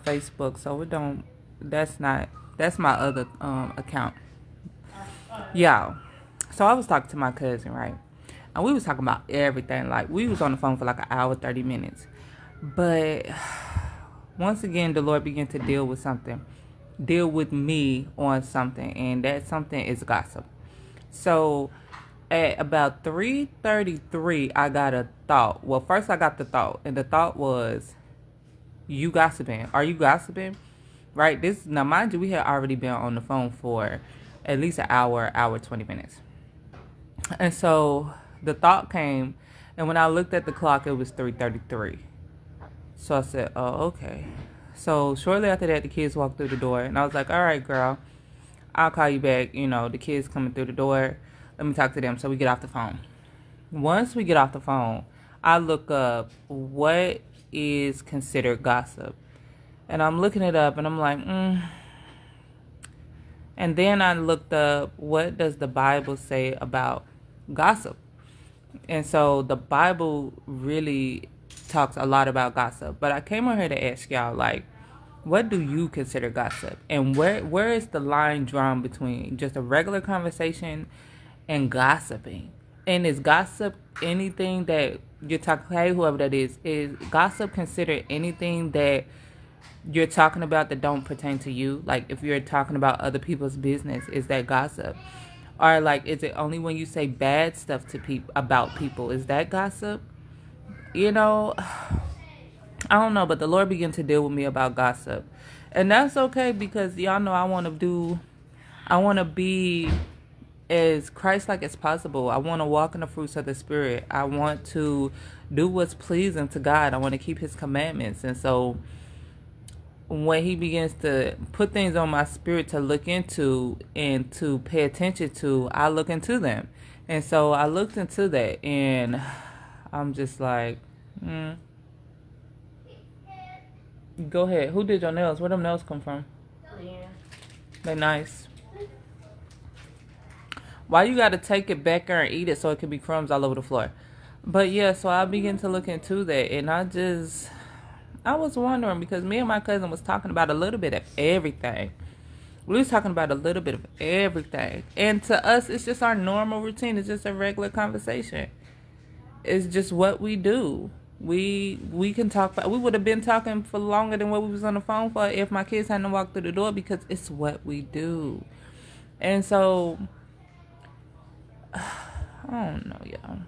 Facebook, so it don't. That's not. That's my other account. Yeah. So I was talking to my cousin, right? And we was talking about everything. Like we was on the phone for like an hour, 30 minutes. But once again, the Lord began to deal with me on something, and that something is gossip. So at about 3:33, I got a thought. Well, first I got the thought, and the thought was, "You gossiping? Are you gossiping?" Right? This now, mind you, we had already been on the phone for at least an hour, hour 20 minutes, and so the thought came, and when I looked at the clock, it was 3:33. So I said, "Oh, okay." So shortly after that, the kids walked through the door, and I was like, "All right, girl, I'll call you back. You know, the kids coming through the door. Let me talk to them." So we get off the phone. Once we get off the phone, I look up what is considered gossip. And I'm looking it up and I'm like, And then I looked up what does the Bible say about gossip. And so the Bible really talks a lot about gossip. But I came on here to ask y'all, like, what do you consider gossip? And where is the line drawn between just a regular conversation and gossiping? And is gossip anything that you're talking, hey, whoever that is gossip considered anything that you're talking about that don't pertain to you? Like if you're talking about other people's business, is that gossip? Or like is it only when you say bad stuff to people about people, is that gossip? You know, I don't know, but the Lord began to deal with me about gossip. And that's okay because y'all know I want to be as Christ-like as possible. I want to walk in the fruits of the Spirit. I want to do what's pleasing to God. I want to keep His commandments. And so when He begins to put things on my spirit to look into and to pay attention to, I look into them. And so I looked into that and I'm just like, go ahead. Who did your nails? Where them nails come from? Yeah. They nice. Why you gotta take it back there and eat it so it can be crumbs all over the floor? But yeah, so I began to look into that and I was wondering because me and my cousin was talking about a little bit of everything. We was talking about a little bit of everything. And to us it's just our normal routine. It's just a regular conversation. It's just what we do. We can talk. We would have been talking for longer than what we was on the phone for if my kids hadn't walked through the door because it's what we do. And so I don't know, y'all.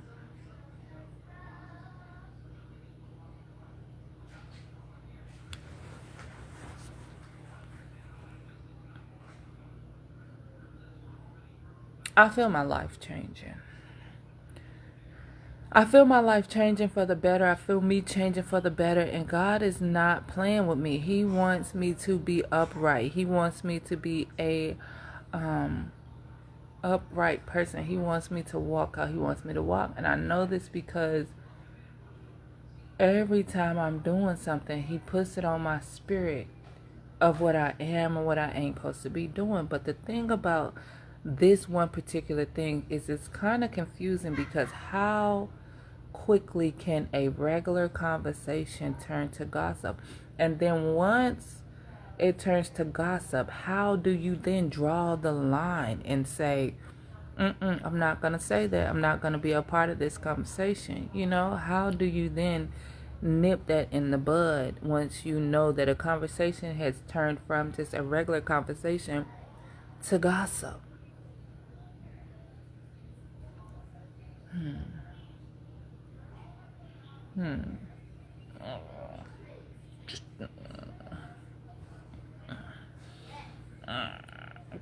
I feel my life changing. I feel my life changing for the better. I feel me changing for the better. And God is not playing with me. He wants me to be upright. He wants me to be a upright person. He wants me to walk how He wants me to walk. And I know this because every time I'm doing something, He puts it on my spirit of what I am and what I ain't supposed to be doing. But the thing about this one particular thing is it's kind of confusing because how quickly can a regular conversation turn to gossip? And then once it turns to gossip, how do you then draw the line and say, I'm not going to say that. I'm not going to be a part of this conversation. You know, how do you then nip that in the bud once you know that a conversation has turned from just a regular conversation to gossip?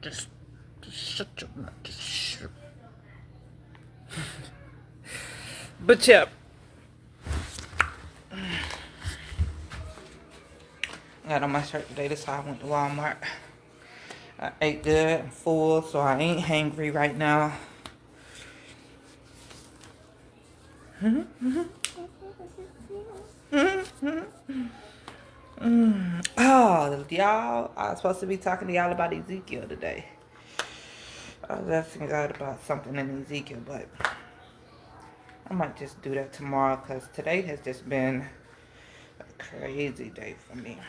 Just shut your mouth. But yeah, I got on my shirt today. That's how I went to Walmart. I ate good, I'm full, so I ain't hangry right now. Oh, y'all, I was supposed to be talking to y'all about Ezekiel today. I was asking God about something in Ezekiel, but I might just do that tomorrow because today has just been a crazy day for me.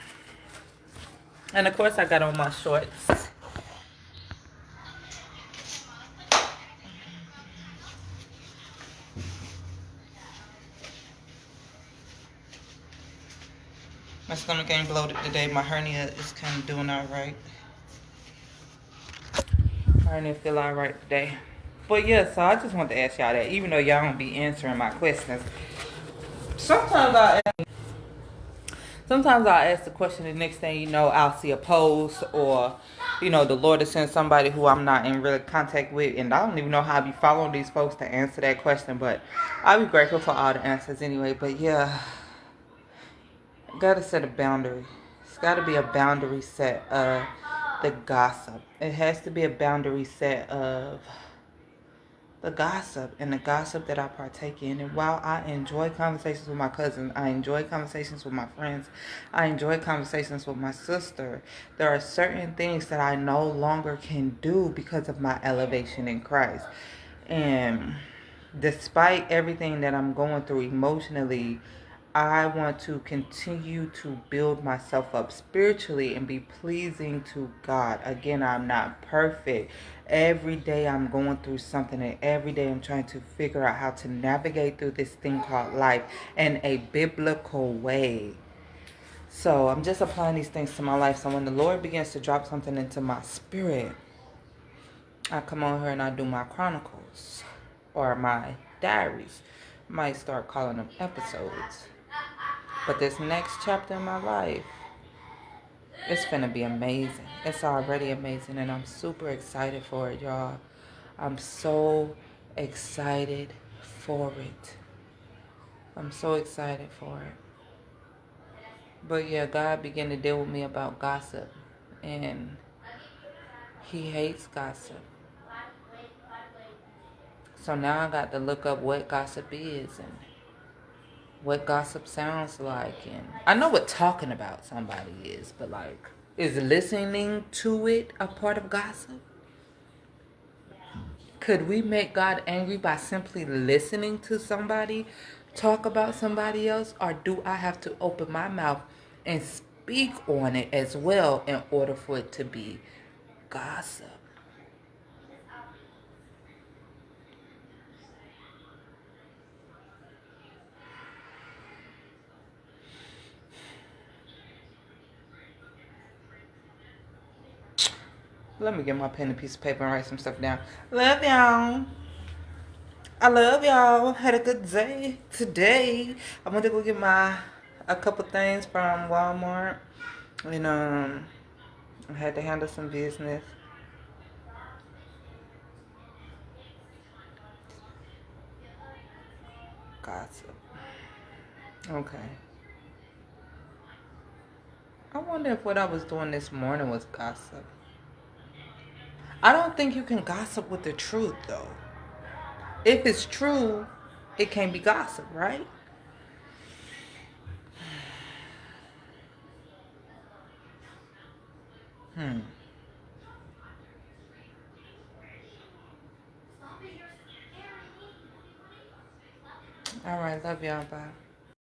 And of course, I got on my shorts. My stomach ain't bloated today. My hernia is kind of doing all right. My hernia feel all right today. But yeah, so I just want to ask y'all that, even though y'all don't be answering my questions, sometimes I'll ask the question, the next thing you know, I'll see a post or, the Lord has sent somebody who I'm not in real contact with, and I don't even know how I be following these folks to answer that question, but I'll be grateful for all the answers anyway. But yeah, gotta set a boundary. It's gotta be a boundary set of the gossip. It has to be a boundary set of the gossip and the gossip that I partake in. And while I enjoy conversations with my cousins, I enjoy conversations with my friends, I enjoy conversations with my sister, there are certain things that I no longer can do because of my elevation in Christ. And despite everything that I'm going through emotionally, I want to continue to build myself up spiritually and be pleasing to God. Again, I'm not perfect. Every day I'm going through something, and every day I'm trying to figure out how to navigate through this thing called life in a biblical way. So I'm just applying these things to my life. So when the Lord begins to drop something into my spirit, I come on here and I do my chronicles or my diaries. Might start calling them episodes. But this next chapter in my life, it's finna be amazing. It's already amazing, and I'm super excited for it, y'all. I'm so excited for it. I'm so excited for it. But yeah, God began to deal with me about gossip, and He hates gossip. So now I got to look up what gossip is and what gossip sounds like. And I know what talking about somebody is, but like, is listening to it a part of gossip? Could we make God angry by simply listening to somebody talk about somebody else? Or do I have to open my mouth and speak on it as well in order for it to be gossip? Let me get my pen and piece of paper and write some stuff down. Love y'all. I love y'all. Had a good day today. I went to go get a couple things from Walmart, and I had to handle some business. Gossip. Okay. I wonder if what I was doing this morning was gossip. I don't think you can gossip with the truth, though. If it's true, it can't be gossip, right? Hmm. All right. Love y'all. Bye.